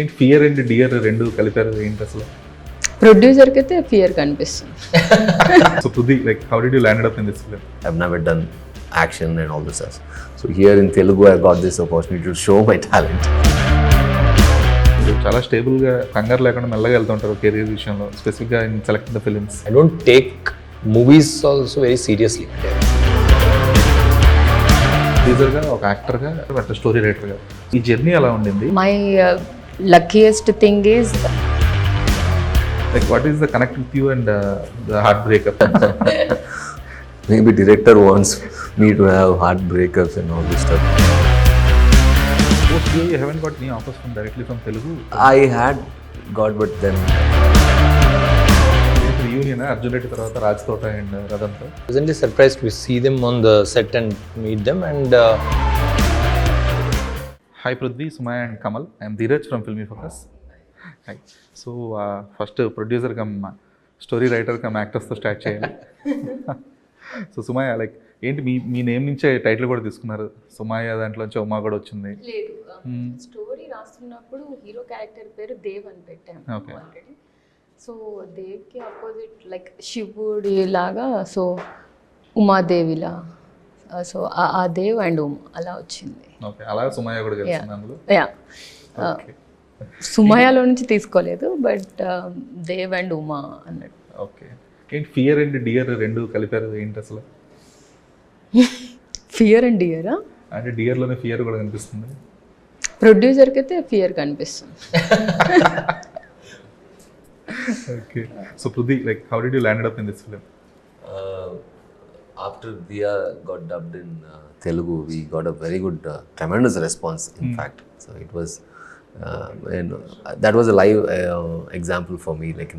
ఏంటి fear and dear రెండు కలిపారు ఏంటి అసలు? ప్రొడ్యూసర్కి అయితే ఫియర్ కనిపిస్తుంది. So Pruthvi, like how did you land up in this film? I've never done action and all this stuff. So here in Telugu, I got this opportunity to show my talent. మీరు చాలా స్టేబుల్గా కంగారు లేకుండా మెల్లగా వెళ్తుంటారు career విషయంలో, స్పెసిఫిక్గా in selecting the films. I don't take movies also very seriously. టీజర్గా ఒక యాక్టర్గా అట్లా స్టోరీ రైటర్గా ఈ జర్నీ ఎలా ఉండింది? My luckiest thing is Like what is the connect with you and the heart breakup? Maybe director wants me to have heart breakups and all this stuff. Post here you haven't got any offers from directly from Telugu? I had got, but then reunion Arjun Reddy tarvata Raj Tota and Radhan to. Pleasantly surprised to see them on the set and meet them. And Hi Pruthvi, Sumaya and Kamal. I am Dheeraj from Filmy Focus. Hi. So first producer come story writer come actors తో start చేయాలి. So Sumaya like ఏంటి మీ name నుంచే title కూడా తీసుకున్నారు, సుమయ దాంట్లోంచి ఉమా కూడా వచ్చింది. లేదు, స్టోరీ రాస్తున్నప్పుడు హీరో క్యారెక్టర్ పేరు దేవ్ అని పెట్టాను ఆల్రెడీ. సో దేవ్కి ఆపోజిట్ లైక్ శివుడి లాగా, సో ఉమాదేవిలా, సో ఆ దేవ్ అండ్ ఉమా అలా వచ్చింది. ఓకే, అలా సుమయ కూడా కలిసింది అందులో. యా, సుమయాలో నుంచి తీసుకోలేదు, బట్ దేవ్ అండ్ ఉమా అన్నట్టు. ఓకే, ఏంటి ఫియర్ అండ్ డియర్ రెండు కలిపారు ఏంటి అసలు? ఫియర్ అండ్ డియరా? అంటే డియర్లోనే ఫియర్ కూడా కనిపిస్తుంది. ప్రొడ్యూసర్కి అయితే ఫియర్ కనిపిస్తుంది. Okay, so Pruthvi, like how did you land up in this film? After Diya got dubbed in Telugu, we got a very good, tremendous response. In fact, so it was, and that was a live example for me. Like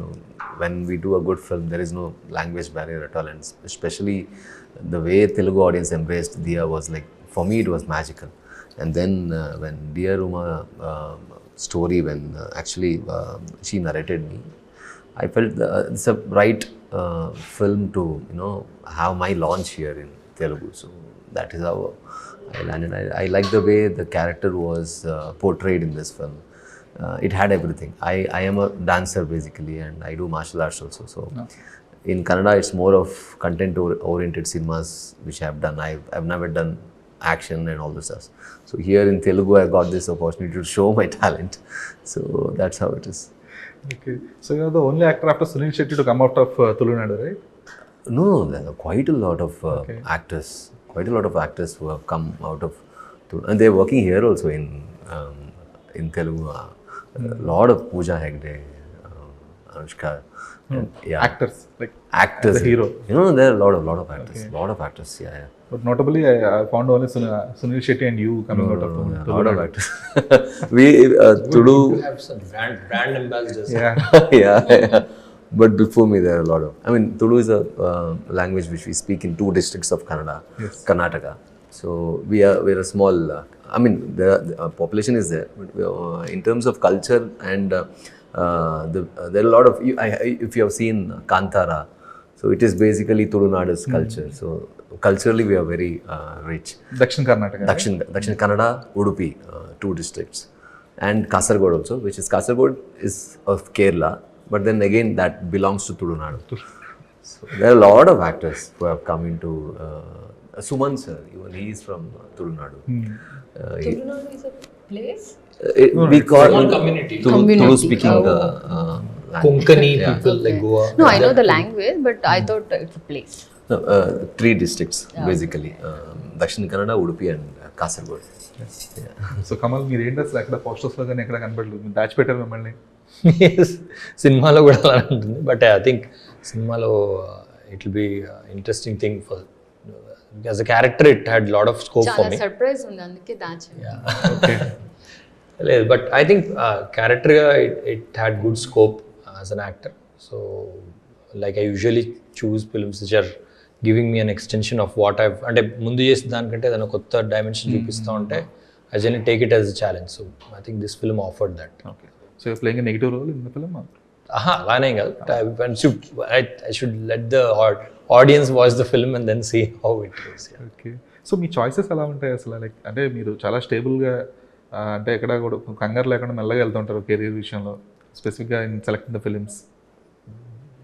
when we do a good film, there is no language barrier at all, and especially the way Telugu audience embraced Diya was like, for me, it was magical. And then when Dear Uma story, when actually she narrated me, I felt it's a right film to have my launch here in Telugu. So that is how I landed. I like the way the character was portrayed in this film. It had everything. I am a dancer basically, and I do martial arts also. So in Kannada, it's more of content oriented cinemas which I have done. I've never done action and all this stuff. So here in Telugu, I got this opportunity to show my talent. So that's how it is. Okay, so you are the only actor after Sunil Shetty to come out of Tulunadu, right? No, there are quite a lot of actors. Quite a lot of actors who have come out of Tulunadu, and they are working here also in Telugu. A lot of Pooja Hegde, Anushka. And, yeah. Actors, like Actors. The hero. There are a lot of actors. Okay. Lot of actors, yeah. But notably, I found only Sunil Shetty and you coming out of A lot of Tulunadu. actors. We Tulu. have some brand ambassadors. Yeah. Yeah. But before me, there are a lot of. I mean, Tulu is a language which we speak in 2 districts of Kannada, Yes. Karnataka. So we're a small. I mean, the population is there, but in terms of culture and there are a lot of. If you have seen Kantara, so it is basically Tulunadu's culture. So culturally, we are very rich. Dakshin Karnataka. Dakshin Kannada, Udupi, 2 districts, and Kasaragod also, which is Kasaragod is of Kerala, but then again that belongs to Tulunadu. So there are a lot of actors who have come into Suman sir, even he is from Tulunadu. Tulunadu is a place? We call Small community. Tulu speaking Konkani people like Goa. No, I know the language, but I thought it's a place. No, 3 districts basically, Dakshin Kannada, Udupi and Kasaragod. So Kamal మీరు ఏంటి అసలు ఎక్కడ పోస్టర్స్లో కానీ ఎక్కడ కనపడలేదు, మీరు దాచిపెట్టారు మిమ్మల్ని. సినిమాలో కూడా అలా ఉంటుంది, బట్ ఐ థింక్ సినిమాలో it will be interesting thing for as a character. It had lot of scope for చాలా మీ. సర్ప్రైజ్ ఉంది, అందుకే దాచాను. ఓకే, లేదు, బట్ ఐ థింక్ క్యారెక్టర్గా it had good scope as an actor. So like I usually choose films which are giving me an extension of what I, అంటే ముందు చేసిన దానికంటే ఏదైనా కొత్త డైమెన్షన్ చూపిస్తూ ఉంటే I just take it as a challenge. So I think this film afforded that. Okay, so you playing a negative role in the film? అలానే కాదు, I should let the audience watch the film and then see how it goes. Okay, so మీ choices ఎలా ఉంటాయి అసలు? Like అంటే మీరు చాలా స్టేబుల్గా అంటే ఎక్కడ కూడా కంగారు లేకుండా మెల్లగా వెళ్తుంటారు కెరీర్ విషయంలో, స్పెసిఫిక్గా in selecting the films?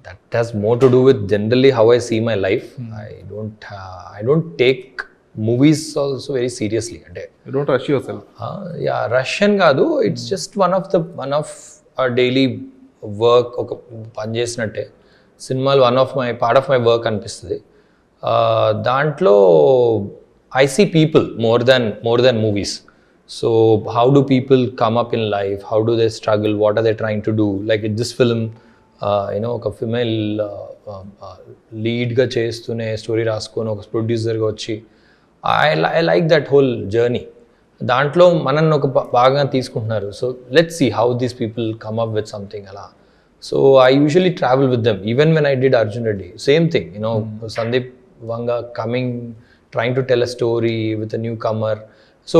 That has more to do with generally how I see my life. I don't take movies also very seriously. అంటే you don't rush yourself? Yeah, Russian కాదు, it's just one of daily work. ఒక పని చేసినట్టే సినిమాలు part of my work అనిపిస్తుంది. దాంట్లో I see people more than movies. So how do people come up in life, how do they struggle, what are they trying to do. Like this film ఒక female లీడ్గా చేస్తూనే story రాసుకొని ఒక ప్రొడ్యూసర్గా వచ్చి, I like that whole journey. దాంట్లో మనల్ని ఒక భాగంగా తీసుకుంటున్నారు. So let's see how these people come up with something అలా. So I usually travel with them. Even when I did Arjun Reddy, same thing. Sandeep Vanga coming, trying to tell a story with a newcomer. సో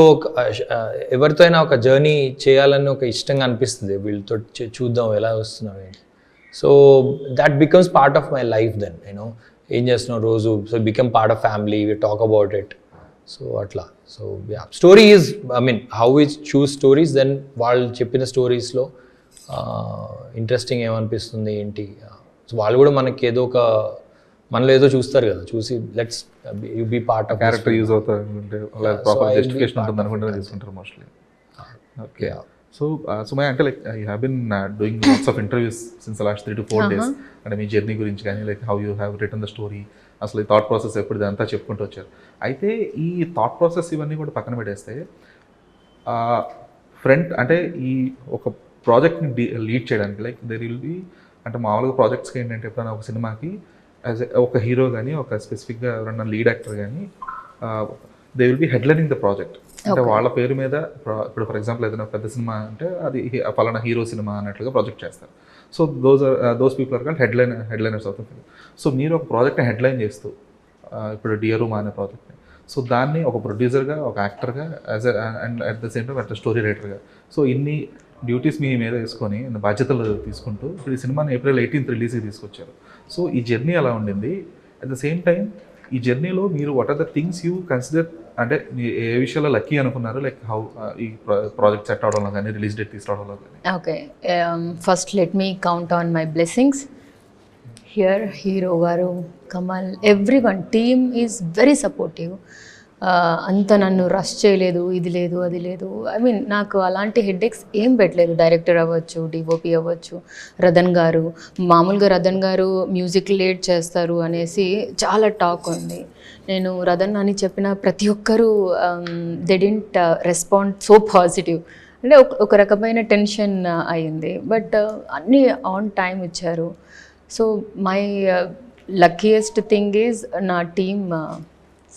ఎవరితో అయినా ఒక journey చేయాలని ఒక ఇష్టంగా అనిపిస్తుంది, వీళ్ళతో చూద్దాం ఎలా వస్తున్నాం ఏంటి. So that becomes part of my life then. ఏం చేస్తున్నాం రోజు. So become part of family, we talk about it. So అట్లా. So yeah, story is, how we choose stories, then వాళ్ళు చెప్పిన స్టోరీస్లో ఇంట్రెస్టింగ్ ఏమనిపిస్తుంది ఏంటి. సో వాళ్ళు కూడా మనకి మనలో ఏదో చూస్తారు కదా, చూసి let's you be part of character use అవుతారు అంటే ప్రాపర్ జస్టిఫికేషన్ ఉంటుంది అనుకుంటే తీసుకుంటారు మోస్ట్లీ. ఓకే. సో సుమయ్య, అంటే like you have been doing lots of interviews since last 3 to 4 days. అంటే మీ జర్నీ గురించి కానీ, like how you have return the story, అసలు ఈ థాట్ ప్రాసెస్ ఎప్పుడు అంతా చెప్పుకుంటూ వచ్చారు. అయితే ఈ థాట్ ప్రాసెస్ ఇవన్నీ కూడా పక్కన పెట్టేస్తే, అంటే ఈ ఒక ప్రాజెక్ట్ని లీడ్ చేయడానికి, లైక్ దెర్ విల్ బి, అంటే మామూలుగా ప్రాజెక్ట్స్కి ఏంటంటే ఎప్పుడైనా ఒక సినిమాకి ఒక హీరో కానీ, ఒక స్పెసిఫిక్గా ఎవరన్నా లీడ్ యాక్టర్ కానీ, they will be headlining the project. అంటే వాళ్ళ పేరు మీద, ఇప్పుడు ఫర్ ఎగ్జాంపుల్ ఏదైనా పెద్ద సినిమా అంటే అది ఫలానా హీరో సినిమా అన్నట్లుగా ప్రాజెక్ట్ చేస్తారు. So those people are called headliners of the film. సో మీరు ఒక ప్రాజెక్ట్ని హెడ్లైన్ చేస్తూ, ఇప్పుడు డియరుమా అనే ప్రాజెక్ట్ని, సో దాన్ని ఒక ప్రొడ్యూసర్గా, ఒక యాక్టర్గా, and at the same time at the story రైటర్గా, సో ఇన్ని డ్యూటీస్ మీ మీద వేసుకొని బాధ్యతలు తీసుకుంటూ ఇప్పుడు ఈ సినిమాని April 18th రిలీజ్కి తీసుకొచ్చారు. సో ఈ జర్నీ అలా ఉండింది. అట్ ద సేమ్ టైం ఈ జర్నీలో మీరు what are the things you consider, అంటే ఏ విషయాల్లో లక్కీ అనుకున్నారు, లైక్ హౌ ఈ ప్రాజెక్ట్ సెట్ అవడంలో కానీ, రిలీజ్ డేట్ తీసుకురావడంలో కానీ? Okay, first let me count on my blessings. Here hero గారు, Kamal, everyone team is very supportive. అంత నన్ను రష్ చేయలేదు, ఇది లేదు అది లేదు. నాకు అలాంటి హెడ్ఏక్స్ ఏం పెట్టలేదు. డైరెక్టర్ అవ్వచ్చు, డిఓపి అవ్వచ్చు, రతన్ గారు, మామూలుగా రతన్ గారు మ్యూజిక్ లీడ్ చేస్తారు అనేసి చాలా టాక్ ఉంది. నేను రతన్ అని చెప్పిన ప్రతి ఒక్కరూ they didn't respond so positive. అంటే ఒక రకమైన టెన్షన్ అయింది, బట్ అన్నీ ఆన్ టైం ఇచ్చారు. So my luckiest thing is నా team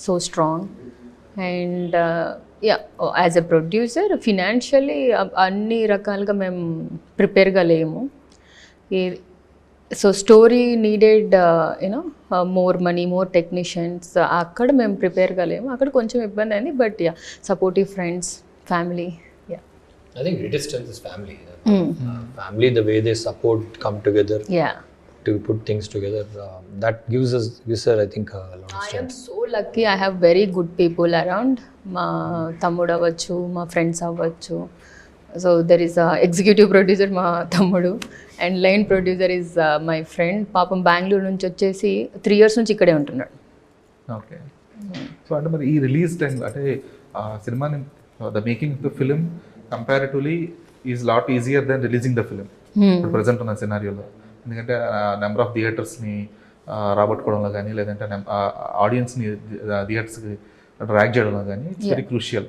so strong. And yeah, as a producer financially అన్ని రకాలుగా మేము ప్రిపేర్గా లేము. So story needed more money, more technicians, అక్కడ మేము ప్రిపేర్గా లేము. అక్కడ కొంచెం ఇబ్బంది అయింది, but yeah, supportive friends, family. Yeah, I think greatest strength is family. Family, the way they support, come together. Yeah. To put things together, that gives her, I think, a lot of I am strength. so lucky. I have very good people around. మా తమ్ముడు అవ్వచ్చు, మా friends అవ్వచ్చు. So there is executive producer మా తమ్ముడు, and line producer is my friend. పాపం బెంగళూరు నుంచి వచ్చేసి 3 years నుంచి ఇక్కడే ఉంటున్నాడు. ఓకే. సో అంటే మరి ఈ రిలీజ్ టైం, అంటే సినిమాని, the making of the film comparatively is lot easier than releasing the film ఇప్పుడు ప్రజెంట్ ఉన్న సినారియోలో. ఎందుకంటే నెంబర్ ఆఫ్ థియేటర్స్ని రాబట్టుకోవడంలో కానీ, లేదంటే ఆడియన్స్ని థియేటర్స్కి డ్రాగ్ చేయడంలో కానీ ఇట్స్ వెరీ క్రూషియల్.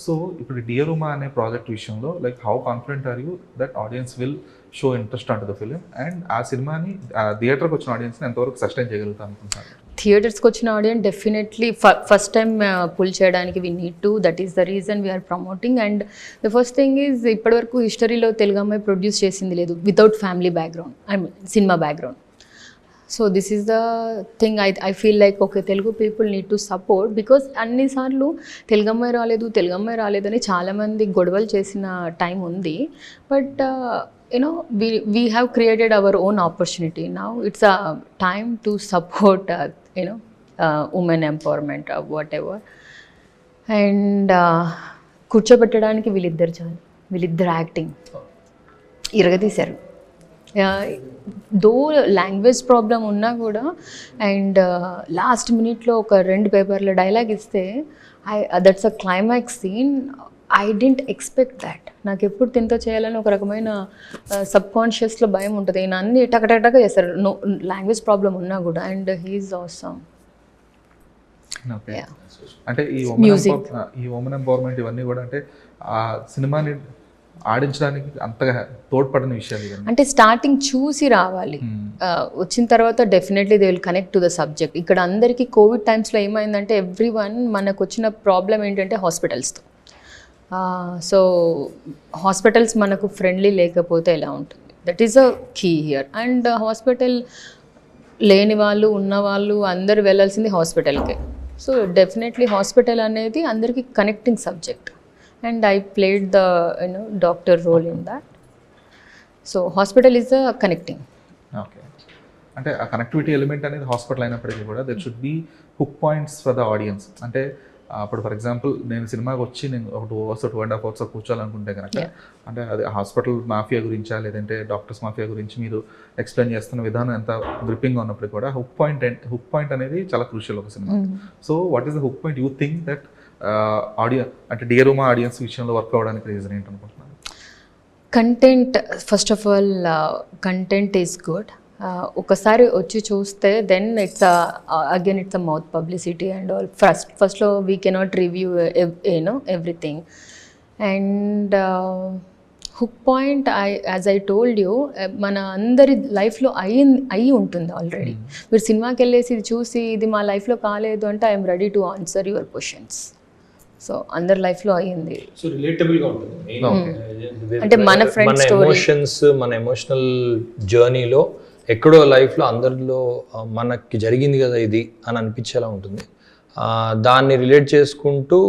సో ఇప్పుడు డియరుమా అనే ప్రాజెక్ట్ విషయంలో, like how confident are you that audience will show interest on to the film, and ఆ సినిమాని థియేటర్కి వచ్చిన ఆడియన్స్ని ఎంతవరకు సస్టైన్ చేయగలుగుతాం అనుకుంటున్నారు? థియేటర్స్కి వచ్చిన audience definitely first time pull చేయడానికి we need to, that is the reason we are promoting. And the first thing is, ఇప్పటివరకు హిస్టరీలో తెలుగు అమ్మాయి ప్రొడ్యూస్ చేసింది లేదు without family background, cinema background. So this is the thing I feel like, okay, Telugu people need to support, because అన్నిసార్లు తెలుగు అమ్మాయి రాలేదు అని చాలామంది గొడవలు చేసిన టైం ఉంది. But we have created our own opportunity. Now it's a time to support women empowerment or whatever. And కూర్చోబెట్టడానికి వీళ్ళిద్దరు చాలు, వీళ్ళిద్దరు యాక్టింగ్ ఇరగదీశారు. దో లాంగ్వేజ్ ప్రాబ్లం ఉన్నా కూడా అండ్ లాస్ట్ మినిట్లో ఒక 2 పేపర్ల డైలాగ్ ఇస్తే that's a climax scene. I don't expect that. నాకు ఎప్పుడు తింతో చేయాలని ఒక రకమైన సబ్ కాన్షియస్లో భయం ఉంటుంది. ఈయన అన్ని టకటకటగా చేస్తారు, నో లాంగ్వేజ్ ప్రాబ్లం ఉన్నా కూడా. And he's awesome. అంటే ఈ ఉమెన్ ఎంపవర్మెంట్ ఇవన్నీ కూడా అంటే ఆ సినిమాని ఆడించడానికి అంతగా తోడ్పడిన విషయాలు ఇవన్నీ. అంటే స్టార్టింగ్ చూసి రావాలి, వచ్చిన తర్వాత definitely they will connect to the subject. ఇక్కడ అందరికీ కోవిడ్ టైమ్స్లో ఏమైందంటే ఎవ్రీవన్ మనకు వచ్చిన ప్రాబ్లం ఏంటంటే హాస్పిటల్స్తో. సో హాస్పిటల్స్ మనకు ఫ్రెండ్లీ లేకపోతే ఎలా ఉంటుంది, that is a key here. And hospital లేని వాళ్ళు ఉన్నవాళ్ళు అందరు వెళ్ళాల్సింది హాస్పిటల్కే. సో డెఫినెట్లీ హాస్పిటల్ అనేది అందరికీ connecting subject. And I played the doctor role in that. So hospital is a connecting. Okay. అంటే ఆ కనెక్టివిటీ ఎలిమెంట్ అనేది హాస్పిటల్ అయినప్పటికీ కూడా that should be hook points for the audience. అంటే అప్పుడు ఫర్ ఎగ్జాంపుల్ నేను సినిమాకి వచ్చి నేను ఒక 2 hours 2.5 hours కూర్చోాలనుకుంటే కనుక అంటే అది హాస్పిటల్ మాఫియా గురించా లేదంటే డాక్టర్స్ మాఫియా గురించి మీరు ఎక్స్ప్లెయిన్ చేస్తున్న విధానం ఎంత గ్రిప్పింగ్గా ఉన్నప్పటికీ కూడా హుక్ పాయింట్ అనేది చాలా క్రూషియల్ ఒక cinema. So what is the hook point you think that audience అంటే డియర్ ఉమా ఆడియన్స్ విషయంలో వర్క్ అవ్వడానికి రీజన్ ఏంటనుకుంటున్నాను? Content first of all content is good. ఒకసారి వచ్చి చూస్తే then it's again it's a mouth publicity and all. ఫస్ట్లో we cannot review everything. And hook point as I told you మన అందరి లైఫ్లో అయి ఉంటుంది ఆల్రెడీ. మీరు సినిమాకి వెళ్ళేసి ఇది చూసి ఇది మా లైఫ్లో కాలేదు అంటే I'm ready to answer your questions. So అందరి లైఫ్లో అయ్యింది. సో రిలేటబుల్గా ఉంటుంది. అంటే మన ఫ్రెండ్స్ ఎమోషన్స్, మన ఎమోషనల్ జర్నీలో ఎక్కడో లైఫ్లో అందరిలో మనకి జరిగింది కదా ఇది అని అనిపించేలా ఉంటుంది. దాన్ని రిలేట్ చేసుకుంటూ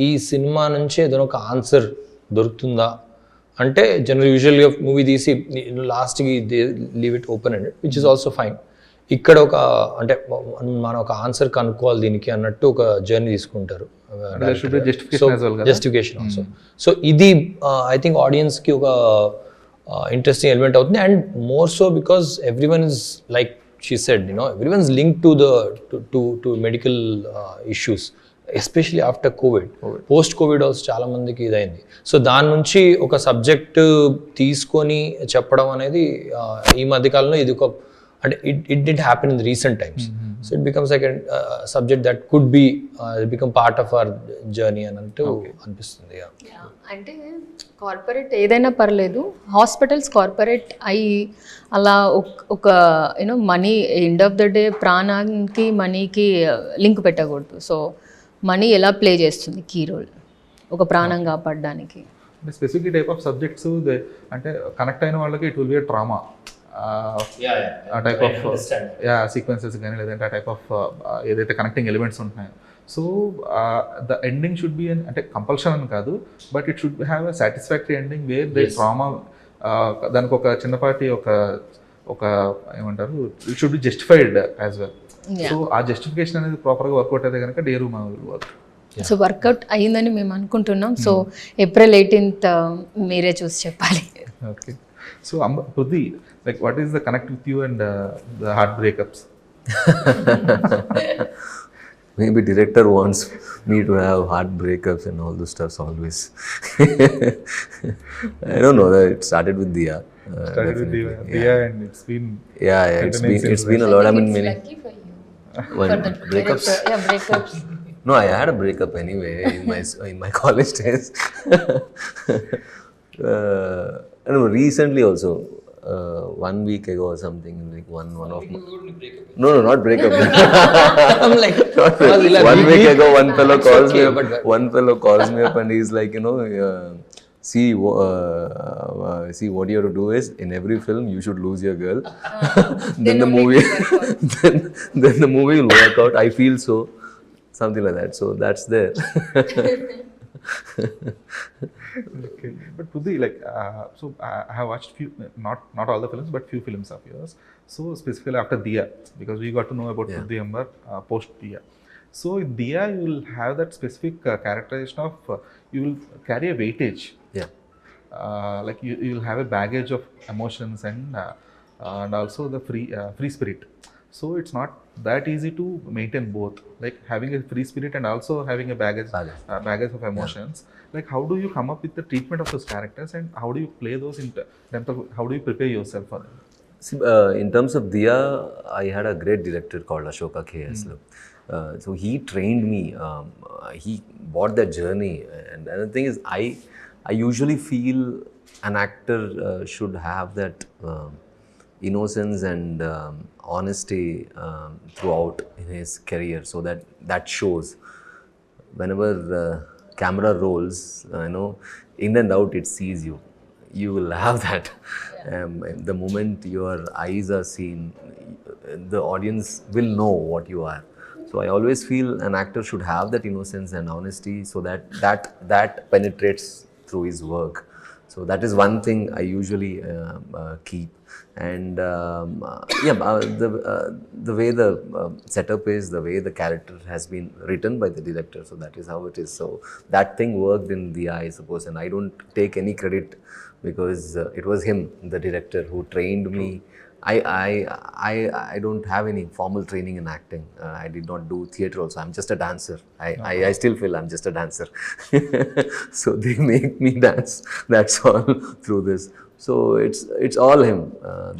ఈ సినిమా నుంచి ఏదైనా ఒక ఆన్సర్ దొరుకుతుందా అంటే యూజువల్గా మూవీ తీసి లాస్ట్కి leave it open ended, which is also fine. ఇక్కడ ఒక అంటే మనం ఒక ఆన్సర్ కనుక్కోవాలి దీనికి అన్నట్టు ఒక జర్నీ తీసుకుంటారు, జస్టిఫికేషన్ ఆల్సో. సో ఇది ఐ థింక్ ఆడియన్స్కి ఒక ఇంట్రెస్టింగ్ ఎలిమెంట్ అవుతుంది. And more so because everyone is like she said everyone is link to medical issues, especially after Covid. Post Covid also చాలా మందికి ఇదైంది. సో దాని నుంచి ఒక సబ్జెక్ట్ తీసుకొని చెప్పడం అనేది ఈ మధ్యకాలంలో ఇది ఒక అంటే it did happen in the recent times. So it becomes like subject that could be become part of our journey అన్నట్టు అనిపిస్తుంది. అంటే కార్పొరేట్ ఏదైనా పర్లేదు, హాస్పిటల్స్ కార్పొరేట్ అయ్యి అలా ఒక money end of the day ప్రాణానికి మనీకి లింక్ పెట్టకూడదు. సో మనీ ఎలా ప్లే చేస్తుంది కీ రోల్ ఒక ప్రాణం కాపాడడానికి. స్పెసిఫిక్ టైప్ ఆఫ్ సబ్జెక్ట్స్ అంటే కనెక్ట్ అయిన వాళ్ళకి ఇట్ విల్ బి ట్రామా ఆ టైప్ ఆఫ్ సీక్వెన్సెస్ కానీ లేదంటే ఆ టైప్ ఆఫ్ ఏదైతే కనెక్టింగ్ ఎలిమెంట్స్ ఉంటున్నాయో. So the ending should be అంటే కంపల్షన్ అని కాదు, but it should have a satisfactory ending where the trauma దానికి ఒక చిన్నపాటి ఒక ఏమంటారు it should be justified as well. So ఆ జస్టిఫికేషన్ అనేది ప్రాపర్గా వర్కౌట్ అయితే కనుక Dear Uma will work. So work out అయ్యిందని మేము అనుకుంటున్నాం. సో April 18th మీరే చూసి చెప్పాలి. Okay. So Pruthvi, like what is the connect with you and the heart breakups? Maybe director wants me to have heart breakups and all those stuffs always. I don't know. It started with Diya. Started with Diya and it's been it's been a lot. I mean, many Lucky for you. when For the breakups. breakups. No, I had a breakup anyway in my college days. I don't know, recently also. 1 week ago or something, like one of my... No, not breakup. I'm like, one week ago, one fellow calls me up. One fellow calls me up and he's like, see what you have to do is in every film you should lose your girl. Then the movie, then the movie will work out. I feel so, something like that. So that's there. Okay. But Pruthvi, like, so I have watched few, not all the films, but few films of yours. So specifically after Diya, because we got to know about Pruthvi Ambaar post Diya. So in Diya, you will have that specific characterization of you will carry a weightage. Yeah. Like you'll have a baggage of emotions and also the free spirit. So it's not that easy to maintain both, like having a free spirit and also having a baggage of emotions. Like how do you come up with the treatment of those characters, and how do you play those in terms of how do you prepare yourself for them? See, in terms of Diya, I had a great director called Ashoka K.S. So he trained me. He bought that journey, and the thing is, I usually feel an actor should have that innocence and honesty throughout in his career, so that shows whenever camera rolls, in and out it sees you. You will have that. The moment your eyes are seen, the audience will know what you are. So I always feel an actor should have that innocence and honesty, so that penetrates through his work. So that is one thing I usually keep. And the way the setup is, the way the character has been written by the director, so that is how it is. So that thing worked in Diya, I suppose, and I don't take any credit, because it was him, the director, who trained me. I don't have any formal training in acting. I did not do theatre also. I'm just a dancer. I still feel I'm just a dancer. So they make me dance. That's all through this. So it's all him,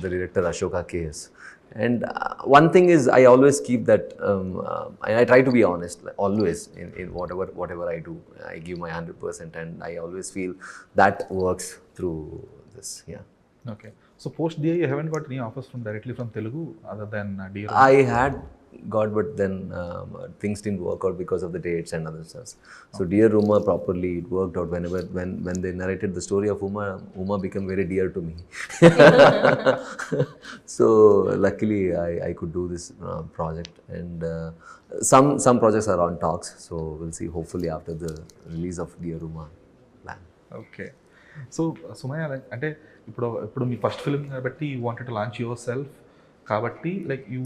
the director Ashoka K.S. And one thing is, I always keep that. I try to be honest, like, always in whatever I do. I give my 100%, and I always feel that works through this. Yeah. Okay. So post DA, you haven't got any offers directly from Telugu other than Deer? I had got, but then things didn't work out because of the dates and other stuff. So Dear Uma, properly it worked out. When they narrated the story of Uma became very dear to me. So luckily I could do this project, and some projects are on talks. So we'll see. Hopefully after the release of Dear Uma, plan. Okay. So Sumaya, అంటే ఇప్పుడు మీ first film కాబట్టి you wanted to launch yourself కాబట్టి, like you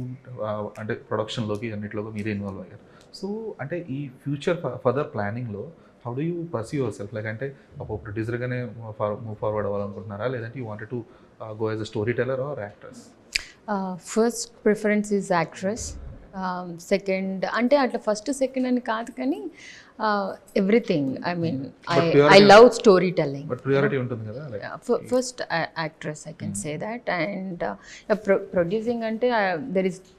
అంటే ప్రొడక్షన్లోకి అన్నింటిలోకి మీరే involve అయ్యారు. సో అంటే ఈ ఫ్యూచర్ ఫర్దర్ ప్లానింగ్లో how do you pursue yourself? Like అంటే ఒక ప్రొడ్యూసర్గానే మూవ్ ఫార్వర్డ్ అవ్వాలనుకుంటున్నారా, లేదంటే you wanted to go as a storyteller or actress? First preference is actress. Second అంటే అట్లా ఫస్ట్ సెకండ్ అని కాదు, కానీ everything. I mean I love storytelling. But priority ఉంటుంది కదా. First actress, I can say that. And producing అంటే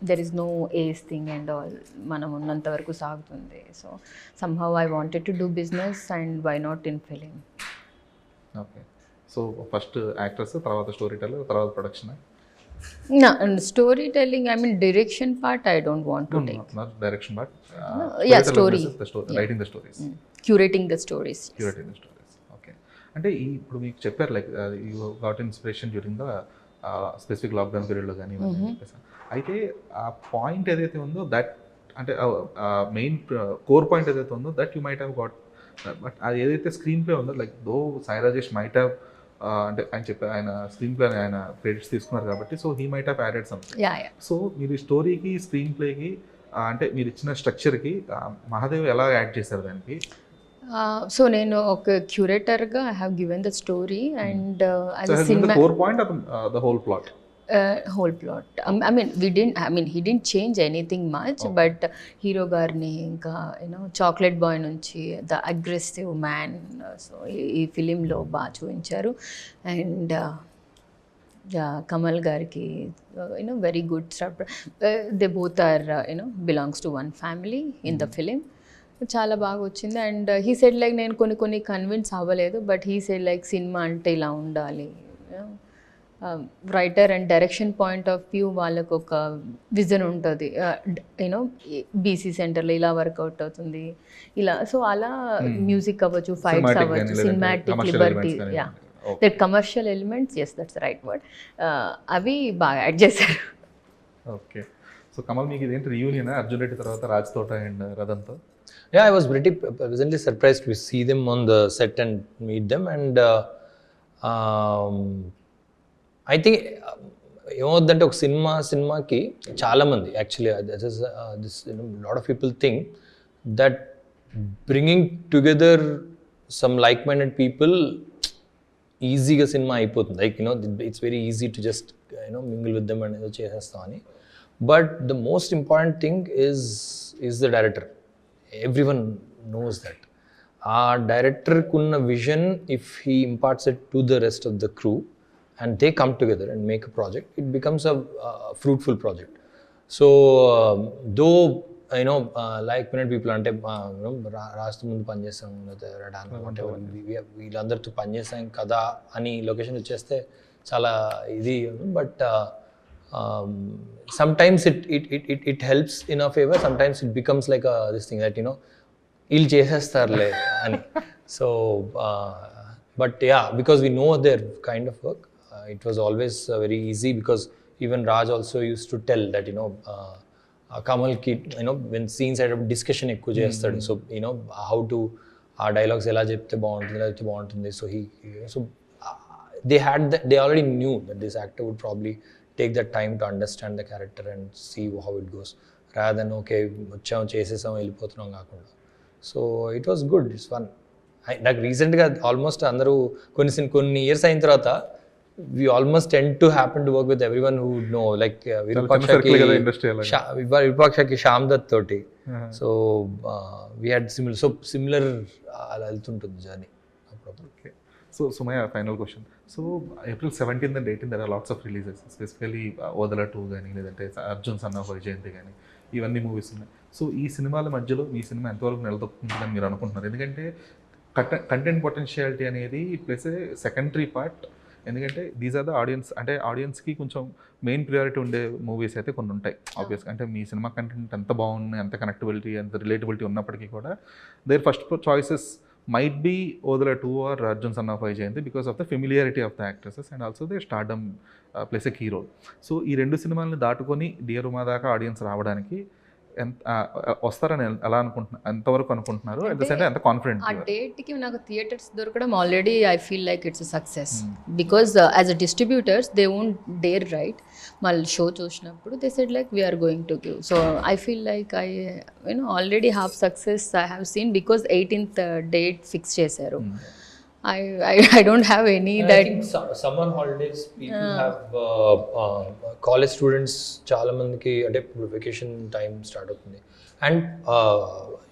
there is no age thing and all. మనం ఉన్నంత వరకు సాగుతుంది. So somehow I wanted to do business, and why not in film. Okay. So first actress, తర్వాత storyteller, తర్వాత production. No, and storytelling, I mean direction part, I don't want to take. Not direction, but yeah, story. Writing the stories. Curating the stories. Curating the stories. Okay. అంటే ఇప్పుడు మీకు చెప్పారు, like you got inspiration during the specific lockdown పీరియడ్లో కానీ చెప్పేసి. అయితే ఆ point ఏదైతే ఉందో, దట్ అంటే మెయిన్ కోర్ పాయింట్ ఏదైతే ఉందో, that you might have got. But అది ఏదైతే స్క్రీన్ ప్లే ఉందో, like though Sai Rajesh might have, అంటే ఆయన చెప్పారు, ఆయన స్క్రీన్ ప్లే ఆయన క్రెడిట్స్ తీసుకున్నారు కాబట్టి, so he might have added something. So మీరు స్టోరీకి, స్క్రీన్ ప్లేకి, అంటే మీరు ఇచ్చిన స్ట్రక్చర్కి మహాదేవ్ ఎలా యాడ్ చేశారు దానికి? సో నేను ఒక క్యూరేటర్గా I have given the story, and core point the whole plot. whole plot. He didn't change anything much, but hero garni inka chocolate boy nunchi the aggressive man, so ee film lo ba chuvincharu. And Kamal gariki very good stuff. They both are belongs to one family in the film. చాలా బాగా వచ్చింది. And he said like నేను కొన్ని convince అవ్వలేదు, but he said like cinema అంటే ఇలా ఉండాలి. Writer and direction point of view వాళ్ళకు ఒక విజన్ ఉంటుంది. బీసీ సెంటర్లో ఇలా వర్కౌట్ అవుతుంది, ఇలా. సో అలా మ్యూజిక్ అవ్వచ్చు, ఫైట్స్ అవ్వచ్చు, cinematic liberty, that commercial elements, yes that's right word, అవి బాగా యాడ్ చేశారు. ఓకే. సో కమల్, మీకు ఇదేంటి రియూనియన్ అర్జున్ రెడ్డి తర్వాత రాజ్ తోట and రదంతో? Yeah, I was pretty pleasantly surprised to see them on the set and meet them. And I think ఏమవుద్దంటే ఒక సినిమాకి చాలామంది actually this lot of people think that bringing together some like-minded people ఈజీగా cinema అయిపోతుంది. Like it's very easy to just mingle with them and ఏదో చేసేస్తాం అని. But the most important thing is the director. Every one knows that. ఆ డైరెక్టర్కి ఉన్న vision, if he imparts it to the rest of the crew and they come together and make a project, it becomes a fruitful project. So though like-minded people ante రాస్తూ ముందు పని చేస్తాం, వీళ్ళందరితో పని చేస్తాం కదా అని లొకేషన్ వచ్చేస్తే చాలా ఇది. But sometimes it helps in our favor, sometimes it becomes like this thing that వీళ్ళు చేసేస్తారులే అని. So but yeah, because we know their kind of work, it was always very easy, because even Raj also used to tell that Kamal ki when scenes had a discussion ekku chestadu, so how to dialogues ela chepte baguntundi, so they already knew that this actor would probably take that time to understand the character and see how it goes, rather than okay vacham chesesam vellipothunam kaakunda. So it was good, it's fun. నాకు రీసెంట్గా almost అందరూ కొన్ని years అయిన తర్వాత we almost tend to happen to work with everyone who would know, like Virupakshaki Shyam Dutt toti. So we had similar అలా వెళ్తుంటుంది journey. Okay. So Sumaya, final question. So April 17th and 18th there are lots of releases, specifically Odala 2 కానీ లేదంటే Arjun son of Vyjayanthi కానీ ఇవన్నీ movies ఉన్నాయి. So ఈ సినిమాల మధ్యలో మీ cinema ఎంతవరకు నిలదొక్కుంటుందని మీరు అనుకుంటున్నారు? ఎందుకంటే కంటెంట్ పొటెన్షియాలిటీ అనేది it place A secondary part. ఎందుకంటే దీస్ ఆర్ ద ఆడియన్స్, అంటే ఆడియన్స్కి కొంచెం మెయిన్ ప్రియారిటీ ఉండే మూవీస్ అయితే కొన్ని ఉంటాయి ఆబ్వియస్గా. అంటే మీ సినిమా కంటెంట్ ఎంత బాగున్నాయి, ఎంత కనెక్టబిలిటీ, ఎంత రిలేటబిలిటీ ఉన్నప్పటికీ కూడా their first choices might be Odala 2 or Arjun son of Vijayanthy because of the familiarity of the actresses and also their stardom plays a key role. So ఈ రెండు సినిమాలని దాటుకొని డియర్ ఉమా దాకా ఆడియన్స్ రావడానికి వస్తారని ఎలా అనుకుంటున్నారు, ఎంతవరకు అనుకుంటున్నారు? అట్ ద సేమ్ టైం ఎంత కాన్ఫిడెంట్? ఆ డేట్కి నాకు థియేటర్స్ దొరకడం already I feel like it's a success, because as a distributors they won't dare right. మళ్ళీ షో చూసినప్పుడు they said like we're going to give. So I feel like I already have success I have seen, because 18th date fix చేశారు. I don't have any and that. I think summer holidays people have college students చాలా మందికి అంటే vacation time start అవుతుంది. అండ్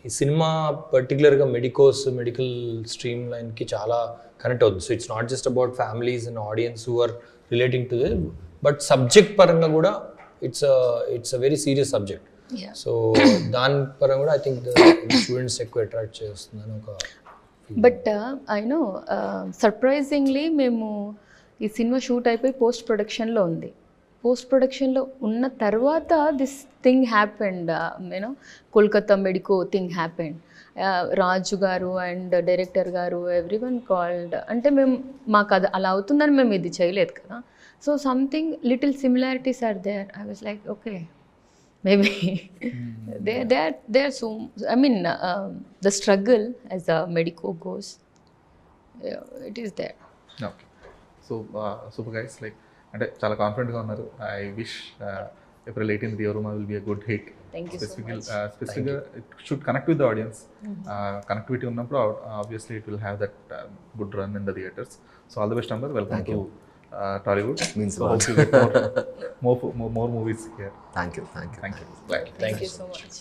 ఈ సినిమా పర్టికులర్గా medical stream లైన్కి చాలా కనెక్ట్ అవుతుంది. So it's not just about families and audience who are relating to this, but subject పరంగా కూడా it's a very serious subject. So దాని పరంగా కూడా ఐ థింక్ స్టూడెంట్స్ ఎక్కువ అట్రాక్ట్ చేస్తుందని ఒక. బట్ ఐ నో సర్ప్రైజింగ్లీ మేము ఈ సినిమా షూట్ అయిపోయి పోస్ట్ ప్రొడక్షన్లో ఉంది. పోస్ట్ ప్రొడక్షన్లో ఉన్న తర్వాత this thing happened, Kolkata medico thing happened. Raju garu and director garu everyone called, అంటే మాకు అది అలా అవుతుందని మేము ఇది చేయలేదు కదా. So something little similarities are there. I was like okay, maybe they are so, I mean the struggle as a medico goes, it is there. Okay, so super guys, like అంటే చాలా కాన్ఫిడెంట్గా ఉన్నారు. I wish April 18th Dioruma will be a good hit. Thank you so much. Specifically it should connect with the audience. Connectivity ఉన్నప్పుడు obviously it will have that good run in the theaters. So all the best, Ambar. Welcome to Tollywood. Means so hope you get more movies here. Thank you. Thank you. Thank you so much.